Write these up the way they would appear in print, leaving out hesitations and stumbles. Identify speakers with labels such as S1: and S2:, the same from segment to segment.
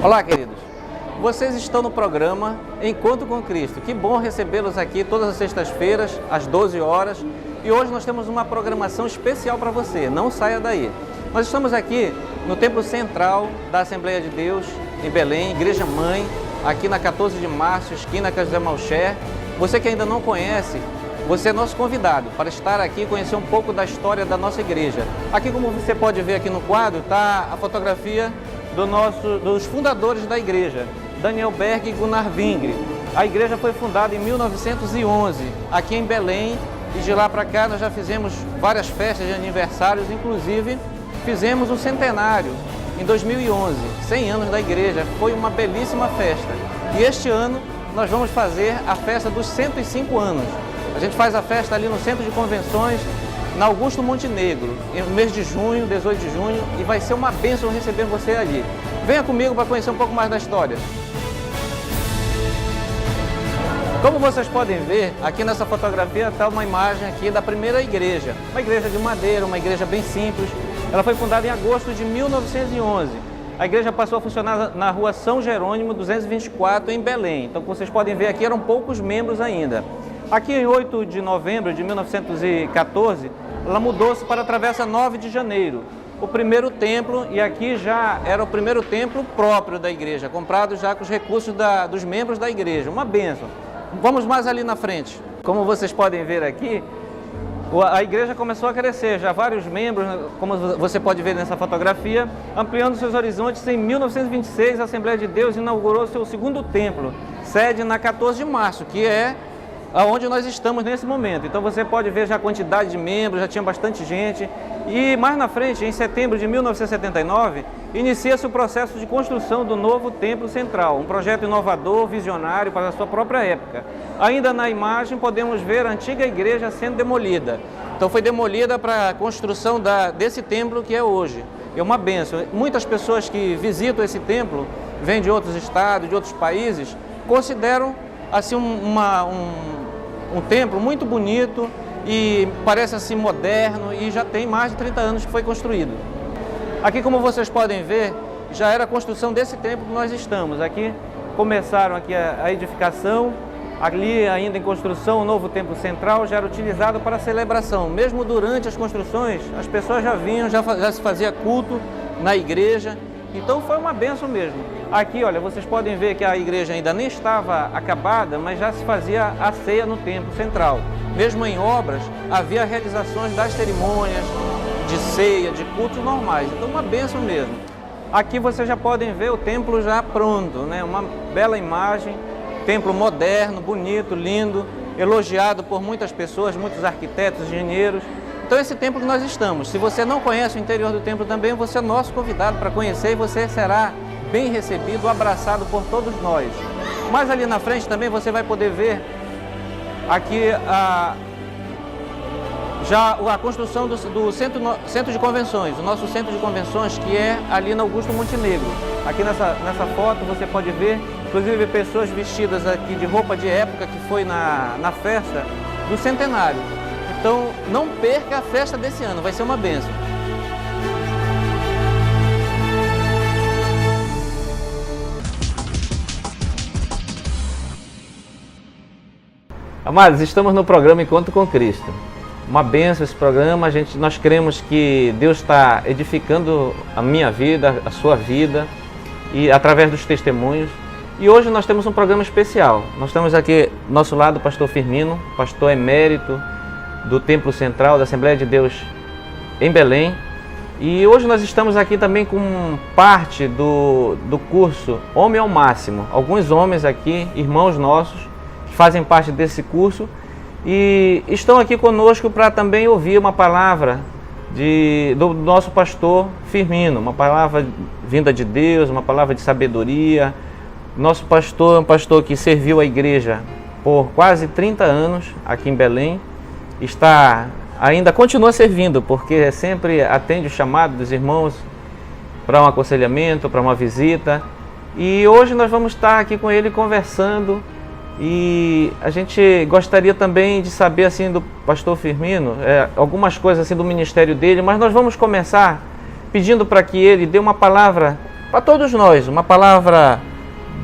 S1: Olá, queridos. Vocês estão no programa Encontro com Cristo. Que bom recebê-los aqui todas as sextas-feiras, às 12 horas. E hoje nós temos uma programação especial para você. Não saia daí. Nós estamos aqui no Templo Central da Assembleia de Deus, em Belém, Igreja Mãe, aqui na 14 de março, esquina com José Malcher. Você que ainda não conhece, você é nosso convidado para estar aqui e conhecer um pouco da história da nossa igreja. Aqui, como você pode ver aqui no quadro, está a fotografia dos fundadores da igreja, Daniel Berg e Gunnar Vingre. A igreja foi fundada em 1911, aqui em Belém, e de lá para cá nós já fizemos várias festas de aniversários, inclusive fizemos um centenário em 2011, 100 anos da igreja. Foi uma belíssima festa. E este ano nós vamos fazer a festa dos 105 anos. A gente faz a festa ali no Centro de Convenções, na Augusto Montenegro, no mês de junho, 18 de junho, e vai ser uma bênção receber você ali. Venha comigo para conhecer um pouco mais da história. Como vocês podem ver, aqui nessa fotografia está uma imagem aqui da primeira igreja. Uma igreja de madeira, uma igreja bem simples. Ela foi fundada em agosto de 1911. A igreja passou a funcionar na rua São Jerônimo, 224, em Belém. Então, como vocês podem ver aqui, eram poucos membros ainda. Aqui em 8 de novembro de 1914, ela mudou-se para a Travessa 9 de Janeiro, o primeiro templo, e aqui já era o primeiro templo próprio da igreja, comprado já com os recursos dos membros da igreja, uma bênção. Vamos mais ali na frente. Como vocês podem ver aqui, a igreja começou a crescer, já vários membros, como você pode ver nessa fotografia, ampliando seus horizontes. Em 1926, a Assembleia de Deus inaugurou seu segundo templo, sede na 14 de março, que é aonde nós estamos nesse momento. Então você pode ver já a quantidade de membros, já tinha bastante gente. E mais na frente, em setembro de 1979, inicia-se o processo de construção do novo Templo Central, um projeto inovador, visionário para a sua própria época. Ainda na imagem podemos ver a antiga igreja sendo demolida. Então foi demolida para a construção desse templo que é hoje. É uma bênção. Muitas pessoas que visitam esse templo, vêm de outros estados, de outros países, consideram assim um templo muito bonito e parece assim moderno, e já tem mais de 30 anos que foi construído. Aqui, como vocês podem ver, já era a construção desse templo que nós estamos. Aqui começaram aqui a edificação, ali ainda em construção o novo templo central já era utilizado para celebração. Mesmo durante as construções, as pessoas já vinham, já se fazia culto na igreja. Então foi uma bênção mesmo. Aqui, olha, vocês podem ver que a igreja ainda nem estava acabada, mas já se fazia a ceia no templo central. Mesmo em obras, havia realizações das cerimônias de ceia, de cultos normais. Então uma bênção mesmo. Aqui vocês já podem ver o templo já pronto, né? Uma bela imagem, templo moderno, bonito, lindo, elogiado por muitas pessoas, muitos arquitetos, engenheiros. Então esse templo que nós estamos, se você não conhece o interior do templo também, você é nosso convidado para conhecer, e você será bem recebido, abraçado por todos nós. Mas ali na frente também você vai poder ver aqui já a construção do centro de convenções, o nosso centro de convenções, que é ali na Augusto Montenegro. Aqui nessa foto você pode ver, inclusive, pessoas vestidas aqui de roupa de época, que foi na festa do centenário. Então, não perca a festa desse ano, vai ser uma bênção. Amados, estamos no programa Encontro com Cristo. Uma bênção esse programa. Nós cremos que Deus está edificando a minha vida, a sua vida, e através dos testemunhos. E hoje nós temos um programa especial. Nós temos aqui ao nosso lado o pastor Firmino, pastor emérito do Templo Central da Assembleia de Deus em Belém. E hoje nós estamos aqui também com parte do curso Homem ao Máximo. Alguns homens aqui, irmãos nossos, que fazem parte desse curso e estão aqui conosco para também ouvir uma palavra do nosso pastor Firmino, uma palavra vinda de Deus, uma palavra de sabedoria. Nosso pastor é um pastor que serviu a igreja por quase 30 anos aqui em Belém. Ainda continua servindo, porque sempre atende o chamado dos irmãos para um aconselhamento, para uma visita. E hoje nós vamos estar aqui com ele conversando, e a gente gostaria também de saber assim do pastor Firmino, algumas coisas assim do ministério dele, mas nós vamos começar pedindo para que ele dê uma palavra para todos nós, uma palavra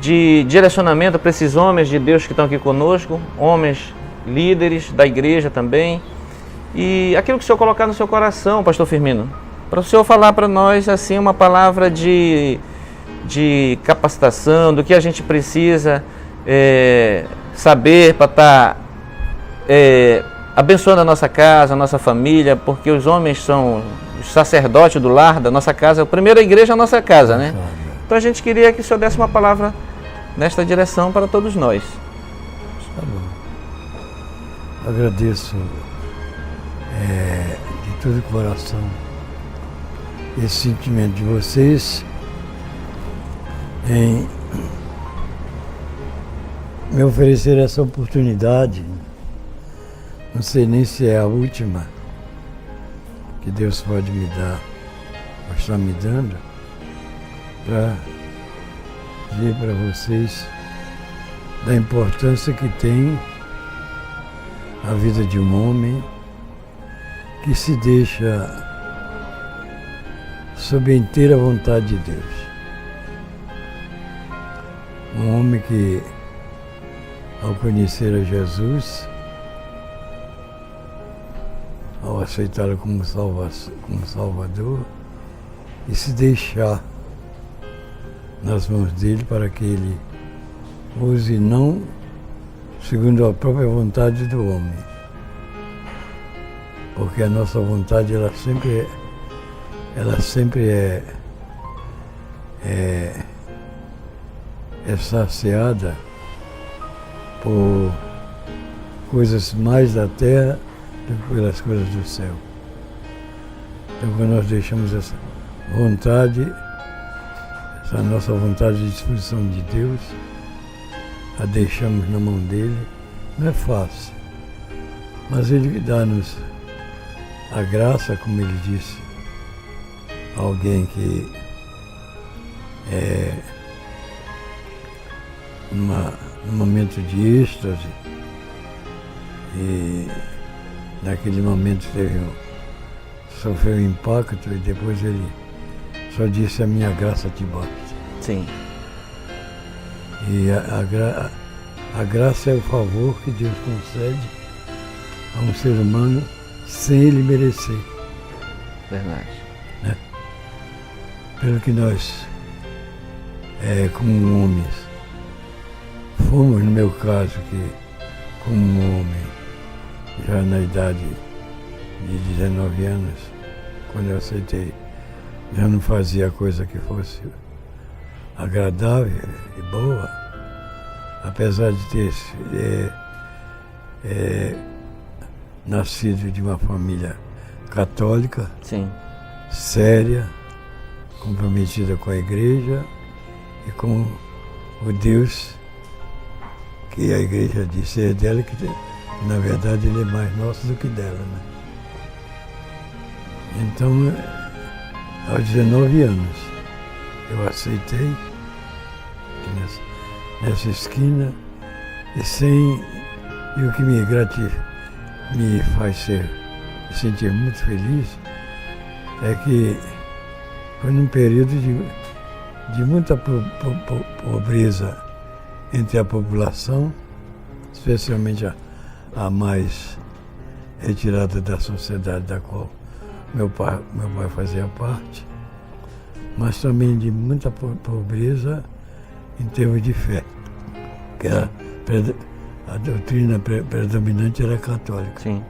S1: de direcionamento para esses homens de Deus que estão aqui conosco, homens líderes da igreja também, e aquilo que o Senhor colocar no seu coração, pastor Firmino, para o Senhor falar para nós assim uma palavra de capacitação, do que a gente precisa saber para estar abençoando a nossa casa, a nossa família, porque os homens são os sacerdotes do lar, da nossa casa. A primeira igreja é a nossa casa, né? Então a gente queria que o Senhor desse uma palavra nesta direção para todos nós.
S2: Tá bom. Agradeço de todo o coração esse sentimento de vocês em me oferecer essa oportunidade. Não sei nem se é a última que Deus pode me dar, ou está me dando, para dizer para vocês da importância que tem a vida de um homem que se deixa sob a inteira vontade de Deus. Um homem que, ao conhecer a Jesus, ao aceitá-lo como Salvador, e se deixar nas mãos dele para que ele use não segundo a própria vontade do homem, porque a nossa vontade ela sempre é saciada por coisas mais da terra do que pelas coisas do céu. Então, quando nós deixamos essa vontade, essa nossa vontade de disposição de Deus, a deixamos na mão dele, não é fácil. Mas ele dá-nos a graça, como ele disse, alguém que num momento de êxtase, e naquele momento sofreu um impacto e depois ele só disse: a minha graça te basta.
S1: Sim.
S2: E a graça é o favor que Deus concede a um ser humano sem ele merecer.
S1: Verdade.
S2: Né? Pelo que nós, como homens, fomos, no meu caso, que como homem, já na idade de 19 anos, quando eu aceitei, já não fazia coisa que fosse agradável e boa, apesar de ter nascido de uma família católica.
S1: Sim.
S2: Séria, comprometida com a igreja e com o Deus que a igreja disse é dela, que na verdade ele é mais nosso do que dela, né? Então, aos 19 anos, eu aceitei nessa esquina e o que me faz me sentir muito feliz é que foi num período de muita pobreza entre a população, especialmente a mais retirada da sociedade da qual meu pai fazia parte, mas também de muita pobreza em termos de fé, que a doutrina predominante era católica.
S1: Sim.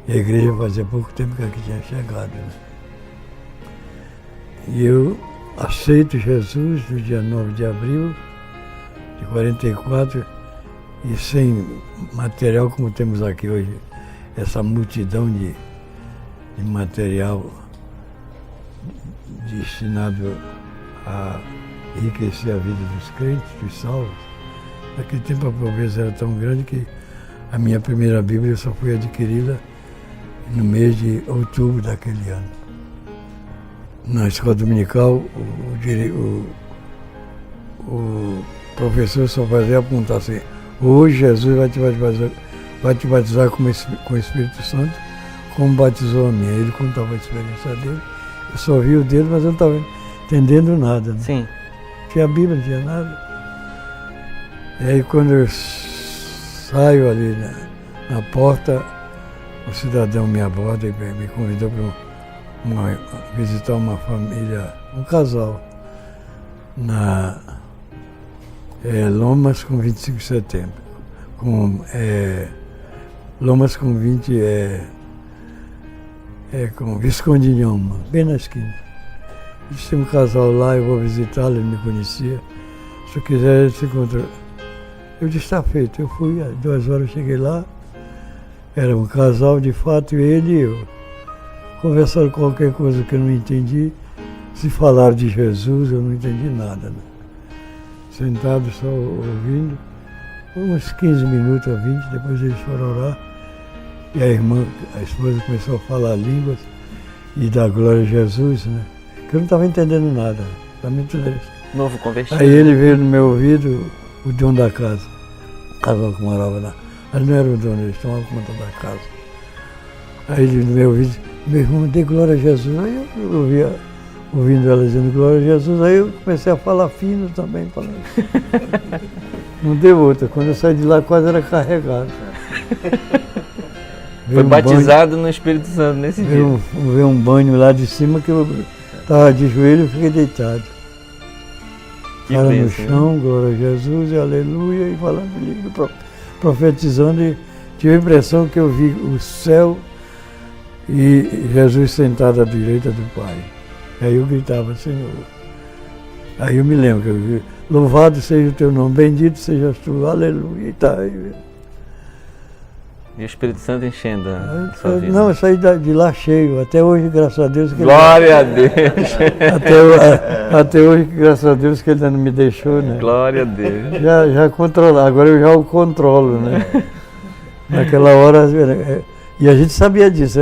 S2: E a igreja fazia pouco tempo que aqui tinha chegado, né? E eu aceito Jesus no dia 9 de abril de 44, e sem material como temos aqui hoje, essa multidão de material destinado a enriquecer a vida dos crentes, dos salvos. Naquele tempo a pobreza era tão grande que a minha primeira Bíblia eu só fui adquiri-la no mês de outubro daquele ano. Na escola dominical, o professor só fazia apontar assim: hoje Jesus vai te batizar com o Espírito Santo, como batizou a minha. Ele contava a experiência dele, eu só vi o dedo, mas eu não estava entendendo nada. Né?
S1: Sim.
S2: tinha Bíblia, não tinha nada. E aí quando eu saio ali na porta, o cidadão me aborda e me convidou para visitar uma família, um casal, na Lomas com 25 de setembro. Lomas com 20 com Visconde de Nhoma, bem na esquina. Disse, tem um casal lá, eu vou visitá-lo, ele me conhecia. Se eu quiser, ele se encontrou. Eu disse, está feito. Eu fui, às 2 horas cheguei lá, era um casal de fato, ele e eu. Conversaram qualquer coisa que eu não entendi. Se falaram de Jesus, eu não entendi nada. Né? Sentado só ouvindo, uns 15 minutos a 20, depois eles foram orar. E a esposa começou a falar línguas e dar glória a Jesus, né? Que eu não estava entendendo nada, estava muito triste.
S1: Novo convertido.
S2: Aí ele veio no meu ouvido, o dono da casa, o casal que morava lá. Mas não era o dono, eles tomavam conta da casa. Aí ele no meu ouvido, meu irmão, dê glória a Jesus. Aí eu ouvia, ouvindo ela dizendo glória a Jesus, aí eu comecei a falar fino também. Não deu outra, quando eu saí de lá quase era carregado.
S1: Foi batizado no Espírito Santo nesse dia.
S2: Veio um banho lá de cima que eu estava de joelho e fiquei deitado. Cara no chão, glória a Jesus, aleluia, e falando língua, profetizando, e tive a impressão que eu vi o céu e Jesus sentado à direita do Pai. Aí eu gritava, Senhor. Aí eu me lembro que eu vi, louvado seja o teu nome, bendito sejas tu, aleluia, e tá aí.
S1: E o Espírito Santo enchendo a sua vida?
S2: Não, eu saí de lá cheio, até hoje, graças a Deus.
S1: Glória a Deus!
S2: Até hoje, graças a Deus, que ele ainda não me deixou, né?
S1: Glória a Deus!
S2: Já controlar, agora eu já o controlo, né? Naquela hora, e a gente sabia disso,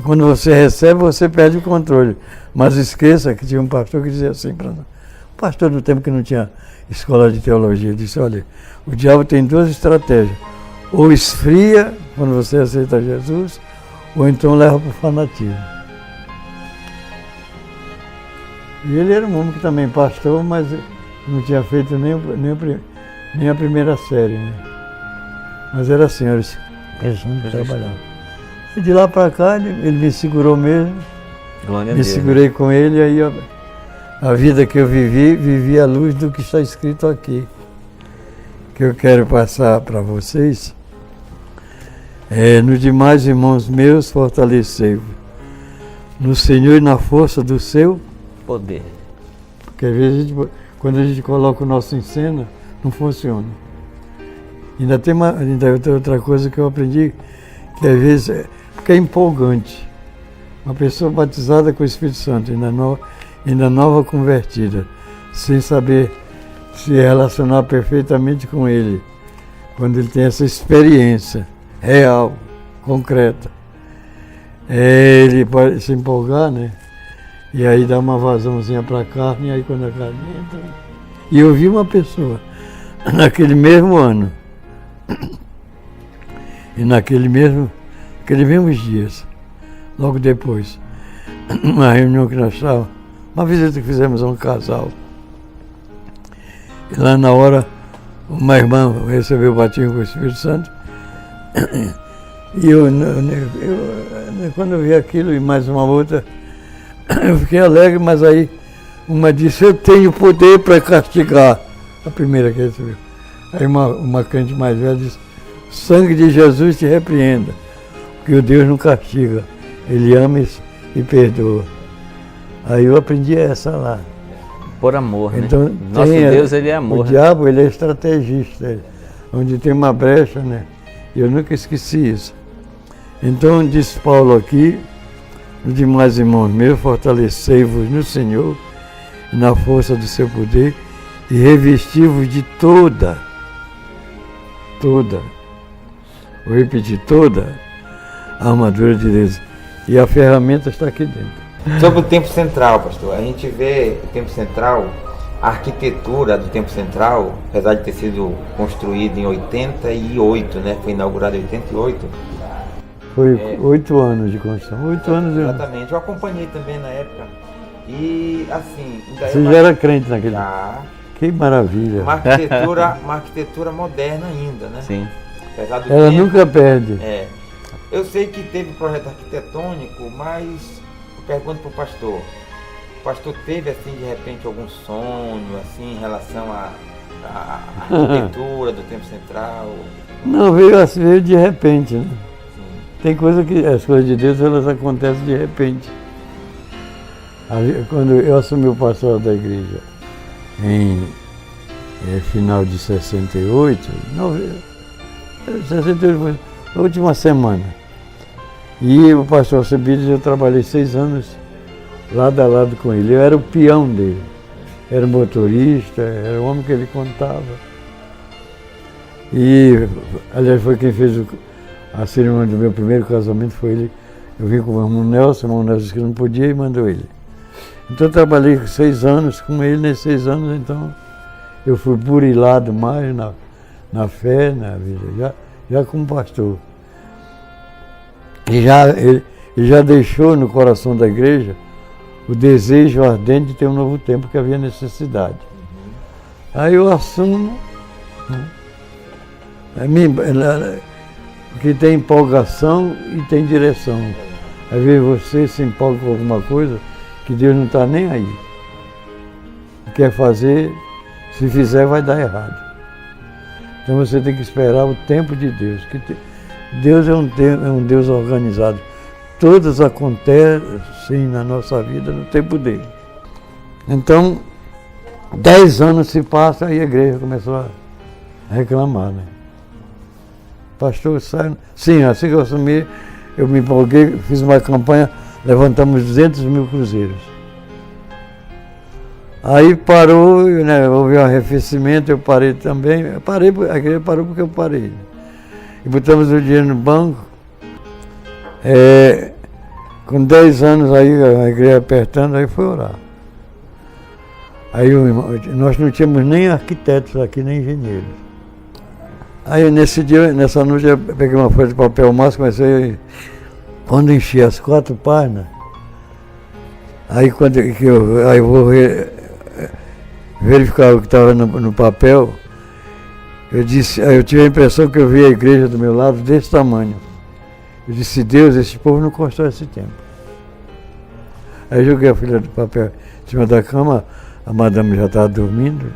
S2: quando você recebe, você perde o controle. Mas esqueça que tinha um pastor que dizia assim para nós, pastor do tempo que não tinha escola de teologia, disse, olha, o diabo tem 2 estratégias. Ou esfria quando você aceita Jesus, ou então leva para o fanatismo. E ele era um homem que também pastor, mas não tinha feito nem a primeira série, né? Mas era assim, era pensando de trabalhar. E de lá para cá, ele me segurou mesmo,
S1: Glória a
S2: me
S1: Deus,
S2: segurei com ele, e aí a vida que eu vivi à luz do que está escrito aqui. Que eu quero passar para vocês. Nos demais irmãos meus, fortalecei-vos no Senhor e na força do seu
S1: poder.
S2: Porque às vezes, quando a gente coloca o nosso em cena, não funciona. Ainda tem outra coisa que eu aprendi, que às vezes porque é empolgante. Uma pessoa batizada com o Espírito Santo, ainda nova convertida, sem saber se relacionar perfeitamente com ele, quando ele tem essa experiência real, concreta. Ele pode se empolgar, né? E aí dá uma vazãozinha para a carne, e aí quando a carne entra... E eu vi uma pessoa, naquele mesmo ano, e naqueles mesmos dias, logo depois, uma reunião que nós estávamos, uma visita que fizemos a um casal, e lá na hora, uma irmã recebeu o batismo com o Espírito Santo. E quando eu vi aquilo e mais uma outra, eu fiquei alegre, mas aí uma disse, eu tenho poder para castigar. A primeira que recebeu. Aí uma crente mais velha disse, o sangue de Jesus te repreenda, porque o Deus não castiga, Ele ama e perdoa. Aí eu aprendi essa lá.
S1: Por amor,
S2: então,
S1: né? Nosso Deus, Ele é amor.
S2: O diabo, ele é estrategista, onde tem uma brecha, né? E eu nunca esqueci isso. Então, disse Paulo aqui, os demais irmãos meus, fortalecei-vos no Senhor e na força do seu poder e revesti-vos de toda, vou repetir, toda a armadura de Deus. E a ferramenta está aqui dentro.
S3: Sobre o Templo Central, pastor, a gente vê o Templo Central, a arquitetura do Templo Central, apesar de ter sido construído em 88, né? Foi inaugurado em 88.
S2: Foi 8 anos de construção, 8 anos.
S3: Exatamente, eu acompanhei também na época. E assim...
S2: Você já era crente naquele?
S3: Já.
S2: Que maravilha.
S3: Uma arquitetura moderna ainda, né?
S1: Sim.
S3: Apesar do
S2: Ela
S3: tempo,
S2: nunca perde.
S3: Eu sei que teve projeto arquitetônico, mas eu pergunto para o pastor. O pastor teve, assim, de repente, algum sonho, assim, em relação à arquitetura do Tempo Central?
S2: Não, veio de repente, né?
S3: Sim.
S2: Tem coisa que, as coisas de Deus, elas acontecem de repente. Quando eu assumi o pastoral da igreja, em final de 68, 68 foi a última semana. E o pastor Alcebiades, eu trabalhei 6 anos lado a lado com ele. Eu era o peão dele. Era o motorista, era o homem que ele contava. E, aliás, foi quem fez a cerimônia do meu primeiro casamento, foi ele. Eu vim com o irmão Nelson disse que não podia e mandou ele. Então eu trabalhei 6 anos com ele, nesses 6 anos, então eu fui burilado mais na fé, na vida, já como pastor. E ele já deixou no coração da igreja o desejo ardente de ter um novo tempo, que havia necessidade. Aí eu assumo, né? Que tem empolgação e tem direção. Às vezes você se empolga com alguma coisa que Deus não está nem aí. Quer fazer, se fizer vai dar errado. Então você tem que esperar o tempo de Deus. Deus é um Deus organizado. Todas acontecem na nossa vida no tempo dele. Então, 10 anos se passam e a igreja começou a reclamar, né? Pastor, sai. Sim, assim que eu assumi, eu me empolguei, fiz uma campanha, levantamos 200 mil cruzeiros. Aí parou, né, houve um arrefecimento, eu parei também. A igreja parou porque eu parei. E botamos o dinheiro no banco. Com 10 anos aí, a igreja apertando, aí foi orar. Aí nós não tínhamos nem arquitetos aqui, nem engenheiros. Aí nessa noite eu peguei uma folha de papel massa, quando enchi as 4 páginas, aí eu vou verificar o que estava no papel, eu tive a impressão que eu vi a igreja do meu lado desse tamanho. Eu disse, Deus, esse povo não constrói esse tempo. Aí joguei a folha de papel em cima da cama, a madame já estava dormindo,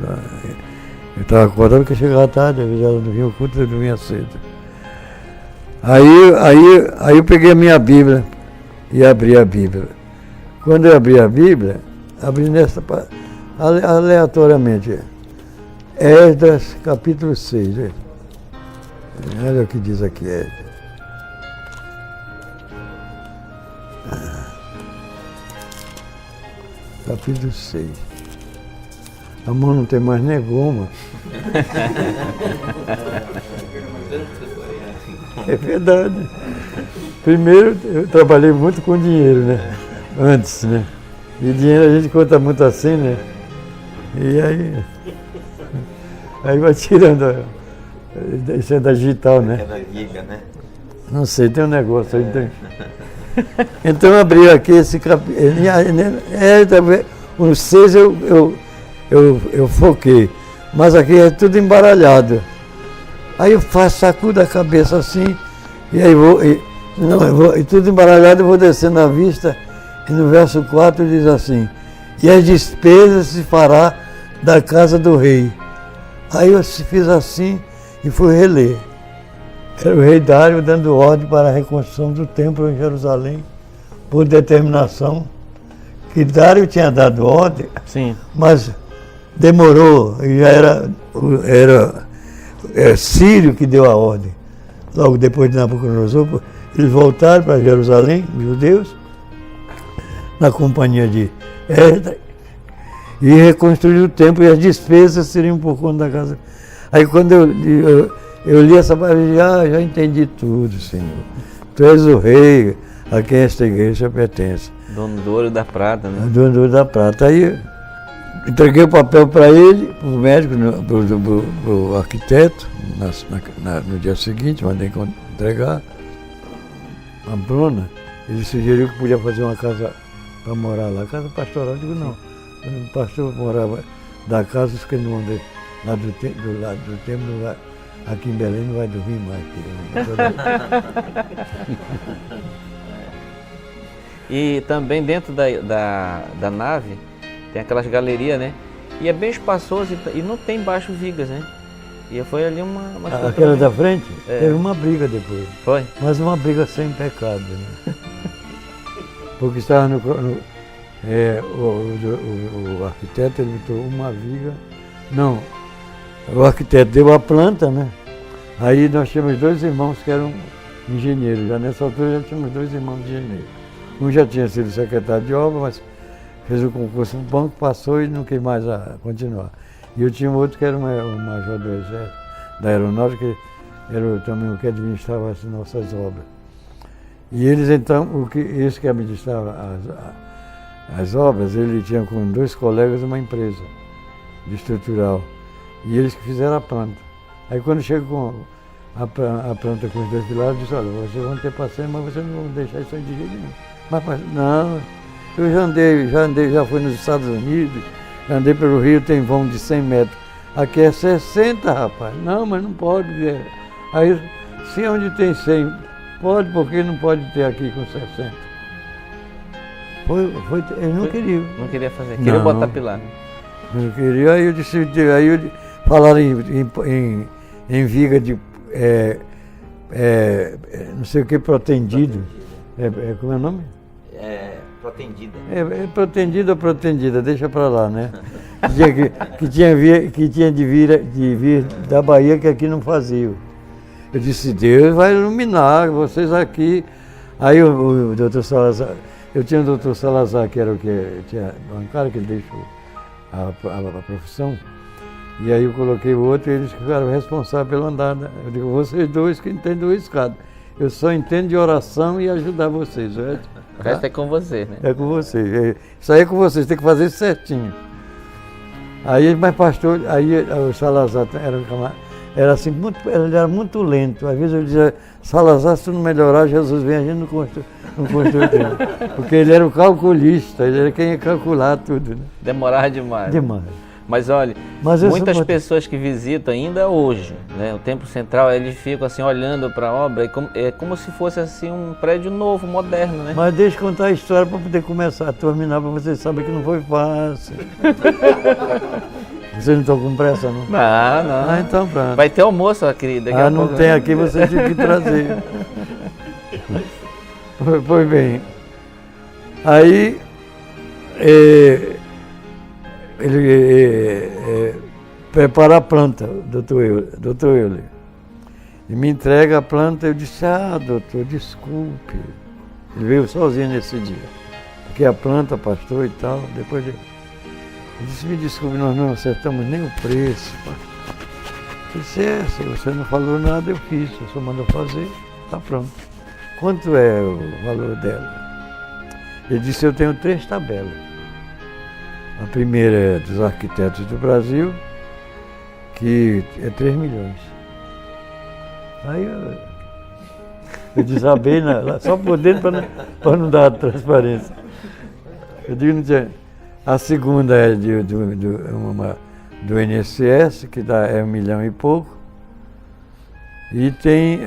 S2: eu estava acordado porque chegava tarde, às vezes ela não vinha o culto, eu dormia cedo. Aí eu peguei a minha Bíblia e abri a Bíblia. Quando eu abri a Bíblia, abri aleatoriamente, Esdras capítulo 6. Olha o que diz aqui, Esdras. Capítulo 6. A mão não tem mais nem goma. É verdade. Primeiro, eu trabalhei muito com dinheiro, né? Antes, né? E dinheiro a gente conta muito assim, né? E aí vai tirando. Isso é da digital, né?
S3: É da giga, né?
S2: Não sei, tem um negócio aí. Então eu abri aqui esse capítulo. Os 6 eu foquei, mas aqui é tudo embaralhado. Aí eu sacudo a cabeça assim, e aí e tudo embaralhado, eu vou descendo a vista, e no verso 4 diz assim, e as despesas se fará da casa do rei. Aí eu fiz assim e fui reler. Era o rei Dário dando ordem para a reconstrução do templo em Jerusalém, por determinação, que Dário tinha dado ordem,
S1: sim,
S2: mas demorou, e já era Sírio que deu a ordem. Logo depois de Nabucodonosor, eles voltaram para Jerusalém, os judeus, na companhia de Esdras, e reconstruíram o templo, e as despesas seriam por conta da casa. Aí quando eu li essa palavra, já entendi tudo, Senhor. Tu és o rei a quem esta igreja pertence.
S1: Dono do ouro e da prata, né?
S2: Dono do ouro e da prata. Aí entreguei o papel para ele, para o médico, para o arquiteto, no dia seguinte, mandei entregar. A Bruna, ele sugeriu que podia fazer uma casa para morar lá. Casa pastoral, eu digo, não. O pastor morava da casa, os que não andam lá do lado do tempo, aqui em Belém não vai dormir mais.
S1: E também dentro da nave tem aquelas galerias, né? E é bem espaçoso e não tem baixo vigas, né? E foi ali uma
S2: aquela da frente, teve uma briga depois.
S1: Foi?
S2: Mas uma briga sem pecado, né? Porque estava o arquiteto, ele botou uma viga. Não, o arquiteto deu a planta, né? Aí nós tínhamos 2 irmãos que eram engenheiros. Já nessa altura já tínhamos 2 irmãos engenheiros. Um já tinha sido secretário de obra, mas fez o concurso no banco, passou e não quis mais continuar. E eu tinha outro que era um major do Exército, da Aeronáutica, que era também o que administrava as nossas obras. E eles então, esse que administrava as obras, ele tinha com 2 colegas uma empresa de estrutural. E eles que fizeram a planta. Aí quando chega com a planta com os 2 pilares, disse, olha, vocês vão ter paciência, mas vocês não vão deixar isso aí de jeito nenhum. Mas não, eu já fui nos Estados Unidos, já andei pelo Rio, tem vão de 100 metros. Aqui é 60, rapaz. Não, mas não pode. Aí, se onde tem 100, pode, porque não pode ter aqui com 60. Ele não queria.
S1: Não queria fazer, queria botar pilar.
S2: Não queria, aí eu disse, falaram em viga de, não sei o que, protendido. Como é o nome?
S3: Protendida.
S2: Protendida ou protendida, deixa pra lá, né? Que tinha de vir da Bahia, que aqui não fazia. Eu disse, Deus vai iluminar vocês aqui. Aí o doutor Salazar, eu tinha o doutor Salazar, que era o que tinha um cara que ele deixou a profissão, e aí eu coloquei o outro e eles ficaram responsáveis pelo andar. Eu digo, vocês 2 que entendem o escada. Eu só entendo de oração e ajudar vocês.
S1: O resto é com você, né?
S2: É com vocês. Isso aí é com vocês, tem que fazer certinho. Aí, mas pastor, aí o Salazar era assim, ele era muito lento. Às vezes eu dizia, Salazar, se tu não melhorar, Jesus vem, a gente não constrói tempo. Porque ele era o calculista, ele era quem ia calcular tudo. Né?
S1: Demorava demais.
S2: Demais.
S1: Mas olha, muitas pessoas que visitam ainda hoje, né, o Templo Central, eles ficam assim olhando para a obra, é como se fosse assim um prédio novo, moderno, né?
S2: Mas deixa eu contar a história para poder começar a terminar, para vocês saberem que não foi fácil. Vocês não estão com pressa, não?
S1: Não.
S2: Então pronto.
S1: Vai ter almoço, querida.
S2: Não tem aqui, vocês têm que trazer. Pois bem. Aí, ele prepara a planta, doutor Euler. E me entrega a planta, eu disse, doutor, desculpe. Ele veio sozinho nesse dia. Porque a planta, pastor e tal, depois ele disse, me desculpe, nós não acertamos nem o preço. Eu disse, se você não falou nada, eu fiz, eu só mandou fazer, tá pronto. Quanto é o valor dela? Ele disse, eu tenho 3 tabelas. A primeira é dos arquitetos do Brasil, que é 3 milhões. Aí eu desabei só por dentro para não dar transparência. Eu digo, não tinha. A segunda é do INSS, que é 1 milhão e pouco. E tem,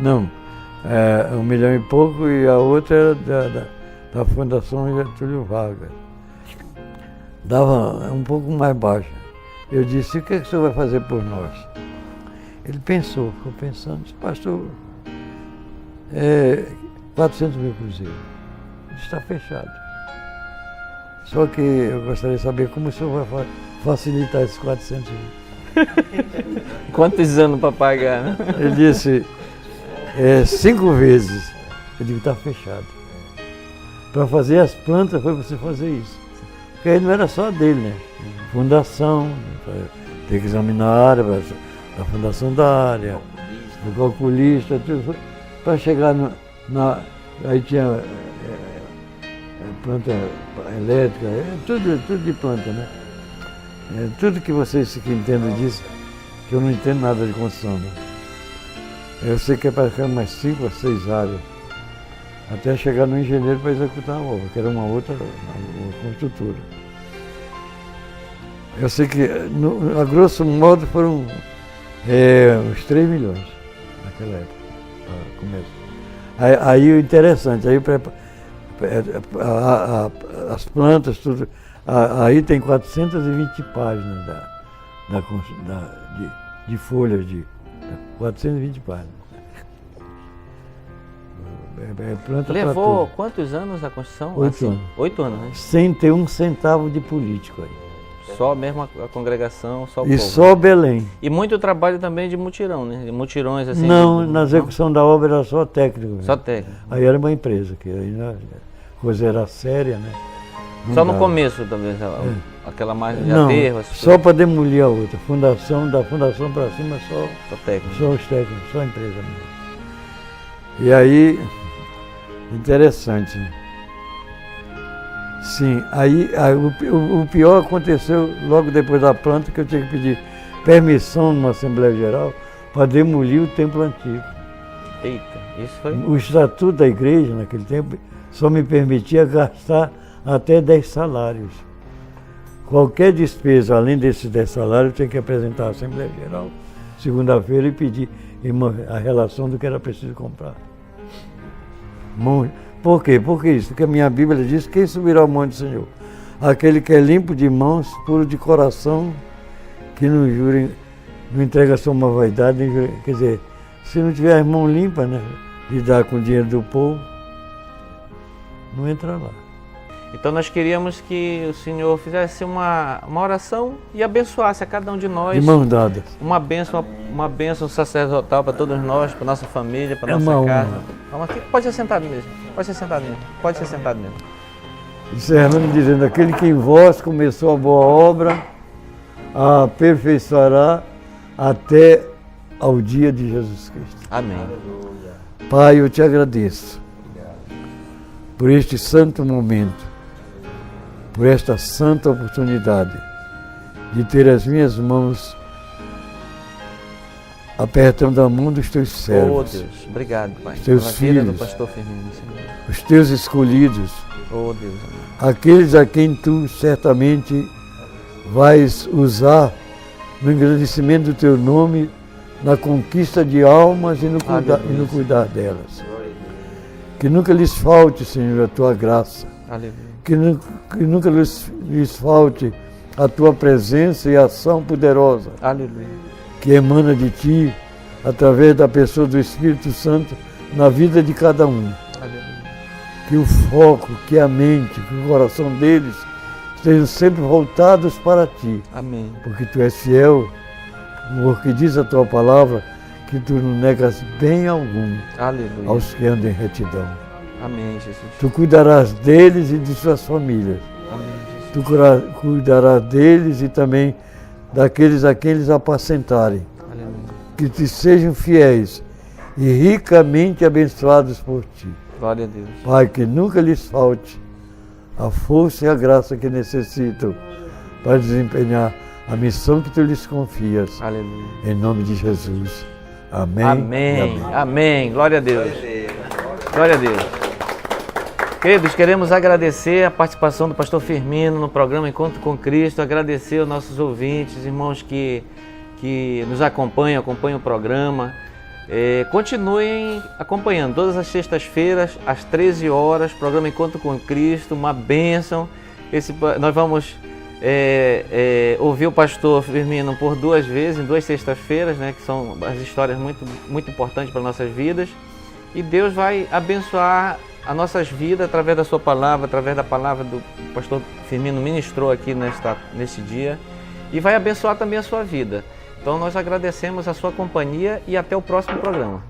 S2: 1 milhão e pouco, e a outra é da Fundação Getúlio Vargas. Dava um pouco mais baixo. Eu disse, o que é que o senhor vai fazer por nós? Ele ficou pensando, disse, pastor, 400 mil cruzeiros. Está fechado. Só que eu gostaria de saber como o senhor vai facilitar esses 400 mil.
S1: Quantos anos para pagar, né?
S2: Ele disse, 5 vezes. Eu digo, está fechado. Para fazer as plantas foi você fazer isso. Porque aí não era só dele, né? Fundação, tem que examinar a área, a fundação da área, o calculista, tudo. Para chegar aí tinha planta elétrica, tudo de planta, né? Tudo que vocês que entendem disso, que eu não entendo nada de construção, né? Eu sei que é para ficar umas 5 ou 6 áreas. até chegar no engenheiro para executar a obra, que era uma outra uma construtora. Eu sei que, a grosso modo, foram uns 3 milhões naquela época, para começar. Aí o interessante, aí as plantas, tudo, aí tem 420 páginas de folhas, 420 páginas. Planta.
S1: Levou quantos anos a construção?
S2: 8 anos.
S1: 8 anos, né?
S2: Sem ter um centavo de político aí.
S1: Só mesmo a congregação, só o
S2: E
S1: povo.
S2: só Belém.
S1: E muito trabalho também de mutirão, né? De mutirões assim.
S2: Não, na execução da obra era só técnico.
S1: Só técnico.
S2: Aí era uma empresa, que aí a coisa era séria, né? Não
S1: Só no
S2: dava.
S1: começo, talvez, aquela margem de
S2: Não,
S1: aterro,
S2: só para demolir a outra. Da fundação para cima,
S1: só técnico.
S2: só os técnicos, só a empresa mesmo. E aí, interessante, né? Sim, aí o pior aconteceu logo depois da planta, que eu tinha que pedir permissão numa Assembleia Geral para demolir o templo antigo.
S1: Eita, isso foi...
S2: O estatuto da igreja, naquele tempo, só me permitia gastar até 10 salários. Qualquer despesa, além desses 10 salários, eu tinha que apresentar à Assembleia Geral, segunda-feira, e pedir a relação do que era preciso comprar. Por quê? Porque isso? Porque a minha Bíblia diz: quem subirá ao monte do Senhor? Aquele que é limpo de mãos, puro de coração, que não jure, não entrega só uma vaidade, nem jure, quer dizer, se não tiver as mãos limpas, né, lidar com o dinheiro do povo, não entra lá.
S1: Então nós queríamos que o Senhor fizesse uma oração e abençoasse a cada um de nós.
S2: De mãos dadas.
S1: Uma bênção sacerdotal para todos nós, para nossa família, para nossa casa. Vamos aqui, pode ser sentado mesmo. Pode ser sentado mesmo. Pode ser sentado mesmo.
S2: Encerrando dizendo: aquele que em vós começou a boa obra, a aperfeiçoará até ao dia de Jesus Cristo.
S1: Amém.
S2: Pai, eu te agradeço por este santo momento, por esta santa oportunidade de ter as minhas mãos apertando a mão dos teus servos.
S1: Oh Deus, obrigado, Pai.
S2: Os teus
S1: pela vida
S2: filhos,
S1: do pastor Firmino, Senhor.
S2: Os teus escolhidos,
S1: Oh Deus,
S2: aqueles a quem tu certamente vais usar no engrandecimento do teu nome, na conquista de almas e no cuidar delas. Que nunca lhes falte, Senhor, a tua graça.
S1: Aleluia.
S2: Que nunca lhes falte a tua presença e ação poderosa.
S1: Aleluia.
S2: Que emana de ti, através da pessoa do Espírito Santo, na vida de cada um.
S1: Aleluia.
S2: Que o foco, que a mente, que o coração deles estejam sempre voltados para ti.
S1: Amém.
S2: Porque tu és fiel, porque diz a tua palavra, que tu não negas bem algum
S1: Aleluia.
S2: aos que andam em retidão.
S1: Amém, Jesus.
S2: Tu cuidarás deles e de suas famílias.
S1: Amém, Jesus.
S2: Tu cuidarás deles e também daqueles a quem eles apacentarem.
S1: Aleluia.
S2: Que te sejam fiéis e ricamente abençoados por ti.
S1: Glória a Deus.
S2: Pai, que nunca lhes falte a força e a graça que necessitam para desempenhar a missão que tu lhes confias.
S1: Aleluia.
S2: Em nome de Jesus. Amém.
S1: Amém.
S2: Amém.
S1: Amém. Glória a Deus. Glória a Deus. Queridos, queremos agradecer a participação do pastor Firmino no programa Encontro com Cristo, agradecer aos nossos ouvintes, irmãos que nos acompanham o programa. Continuem acompanhando todas as sextas-feiras, às 13 horas, programa Encontro com Cristo, uma bênção. Nós vamos ouvir o pastor Firmino por 2 vezes, em 2 sextas-feiras, né, que são as histórias muito, muito importantes para nossas vidas. E Deus vai abençoar as nossas vidas através da sua palavra, através da palavra do pastor Firmino ministrou aqui neste dia, e vai abençoar também a sua vida. Então nós agradecemos a sua companhia e até o próximo programa.